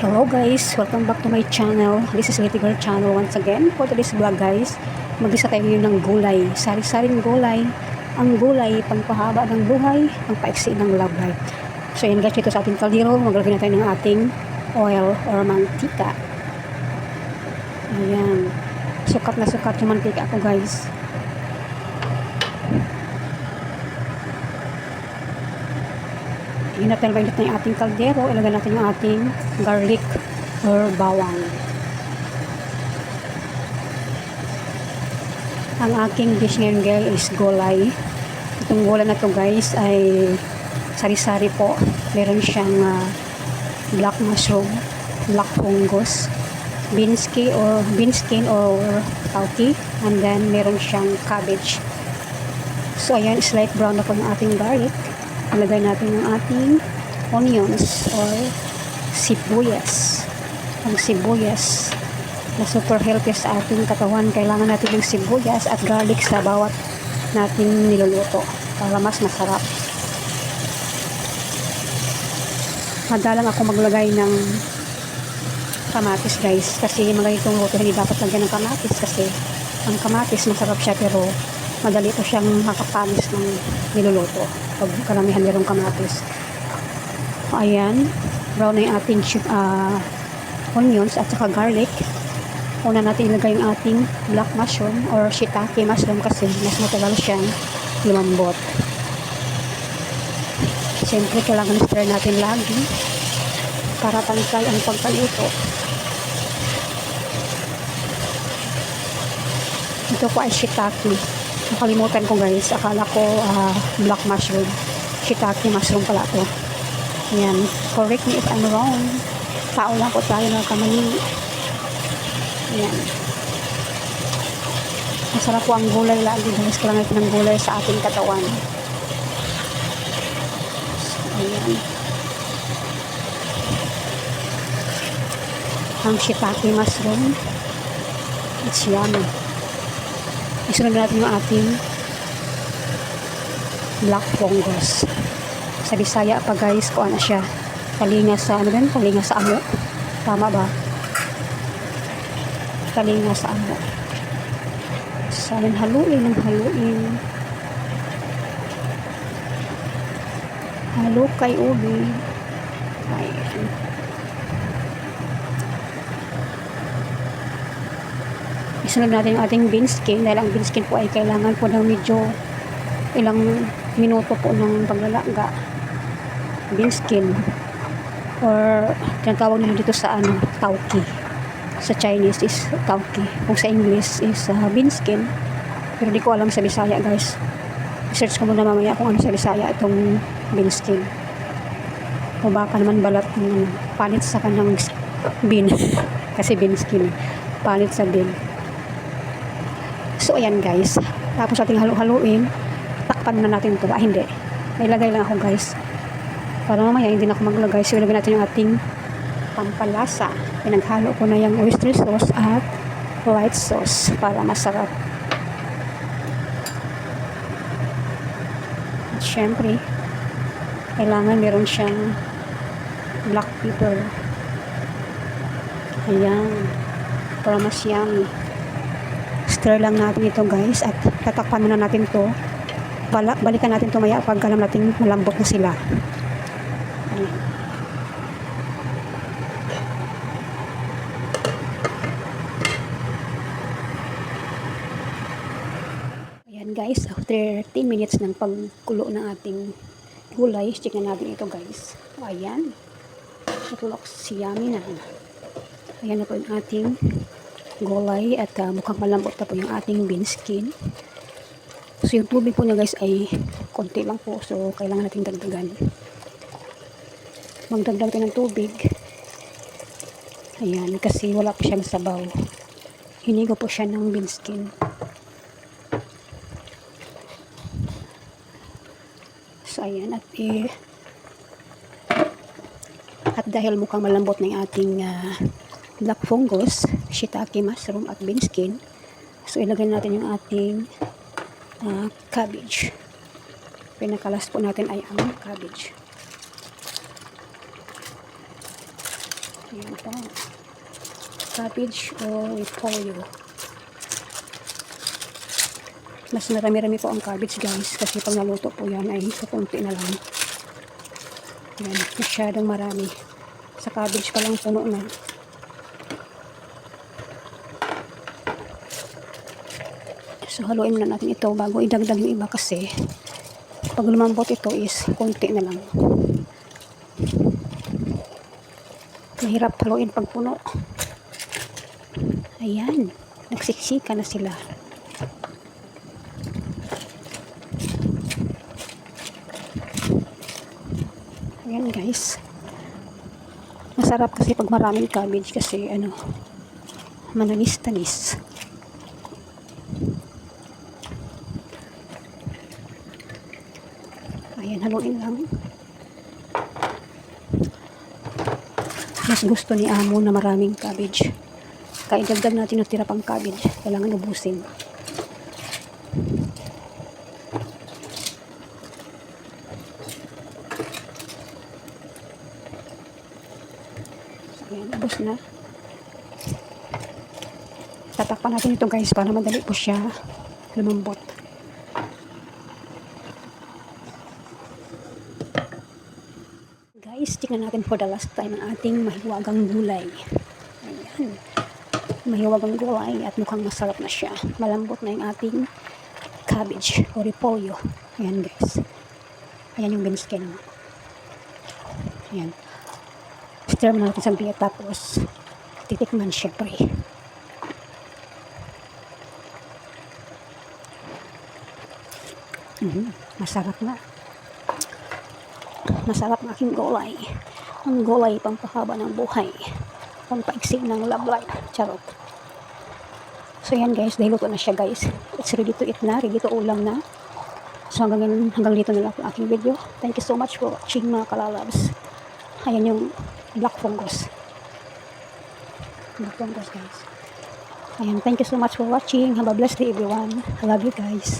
Hello guys, welcome back to my channel. This is Little Girl channel once again. For today's vlog guys, mag-isa tayo ngayon ng gulay. Sari-saring gulay. Ang gulay, pangpahaba ng buhay, pangpaiksi ng love life. So yan guys, dito sa ating kaldero, maglagay na tayo ng ating oil or mantika. Ayan. Sukat na sukat yung mantika ko guys. Natin na yung ating kaldero, ilagay natin yung ating garlic or bawang. Ang aking dish ngayon guys is gulay. Itong gulay na to guys ay sari-sari po. Meron siyang black mushroom, black fungus, bean skin or tauki, and then meron siyang cabbage. So ayan, is light brown na po yung ating garlic. Ilagay natin yung ating onions or sibuyas. Ang sibuyas na super healthy sa ating katawan. Kailangan natin yung sibuyas at garlic sa bawat natin niluluto para mas masarap. Madalang ako maglagay ng kamatis guys, kasi mga itong luto hindi dapat lagyan ng kamatis kasi ang kamatis masarap siya pero madali ito siyang makapanis ng niluluto pag karamihan merong kamatis. Ayan, brown na yung ating onions at saka garlic. Una natin ilagay yung ating black mushroom or shiitake mushroom kasi mas matagal siyang lumambot. Siyempre kailangan stir natin lagi para pantay ang pagkaluto. Ito po ay shiitake. Nakalimutan ko guys, akala ko black mushroom. Shiitake mushroom pala to. Ayan, correct me if I'm wrong. Tao lang po tayo na kamali. Ayan. Masarap po ang gulay lagi guys. Kailangan natin ng gulay sa ating katawan. So, ayan. Ang shiitake mushroom. It's yummy. Isunod natin yung ating black fungus. Sa Bisaya pa guys, kung ano siya, talinga sa talinga sa amo. Tama ba? Talinga sa amo. So, haluin ng haluin. Halo kay ubi. Ayan. Isunod natin yung ating bean skin dahil ang bean skin po ay kailangan po ng medyo ilang minuto po ng paglalaga. Bean skin or tinatawag nila dito sa tauki. Sa Chinese is tauki. Kung sa English is bean skin. Pero di ko alam sa Bisaya guys. I-search ko muna mamaya kung ano sa Bisaya itong bean skin. O baka naman balat ng palit sa kanyang bean. Kasi bean skin. Palit sa bean. So ayan guys, tapos ating halu-haluin, takpan na natin ito. Hindi, may lagay lang ako guys para mamaya hindi na ako maglagay. So ilagay natin yung ating pampalasa. Pinaghalo ko na yung oyster sauce at white sauce para masarap. At syempre kailangan meron siyang black pepper. Ayan, para mas yummy. Stir lang natin ito guys at tatakpan muna natin to. Balikan natin to maya pag alam natin malambot na sila. Ayan. Ayan guys, after 10 minutes ng pagkulo ng ating gulay, check na natin ito guys. Ayan, it looks yummy na. Ayan na po yung ating gulay at mukhang malambot na po yung ating bean skin. So yung tubig po niya guys ay konti lang po, so kailangan natin dagdagan. Magdagdag tayo ng tubig. Ayan, kasi wala po siyang sabaw. Hinigo po siya ng bean skin. So ayan, at dahil mukhang malambot na yung ating black fungus, shiitake mushroom at bean skin, so ilagay natin yung ating cabbage. Pinakalas po natin ay ang cabbage. Ayan po. Cabbage o repolyo. Mas marami-rami po ang cabbage guys kasi pag naluto po yan ay kakunti na lang. Ayan, masyadong marami. Sa cabbage pa lang puno na. So haluin muna natin ito bago idagdag yung iba kasi pag lumambot ito is konti na lang. Mahirap haluin pag puno. Ayan, nagsiksika na sila. Ayan guys. Masarap kasi pag maraming cabbage kasi mananis-tanis. Ayan, haluin lang. Mas gusto ni Amo na maraming cabbage. Kaya dagdag natin yung tira pang cabbage. Kailangan ubusin. So, ayan, ubos na. Tatakpan natin ito guys para madali po siya lumambot. Guys, tingnan natin for the last time ang ating mahiwagang gulay. Ayan. Mahiwagang gulay at mukhang masarap na siya. Malambot na yung ating cabbage o repolyo. Ayan guys. Ayan yung bean skin. Ayan. Stir mo natin sa biya tapos titikman syempre. Masarap na. Masarap ng aking gulay. Ang gulay pampahaba ng buhay. Pampaiksi ng love life. Charot. So yan guys, dahil luto na siya guys. It's ready to eat na, ready to ulam na. So hanggang dito na lang ang aking video. Thank you so much for watching mga kalalabs. Ayan yung black fungus. Black fungus guys. Ayan, thank you so much for watching. Have a blessed day everyone. I love you guys.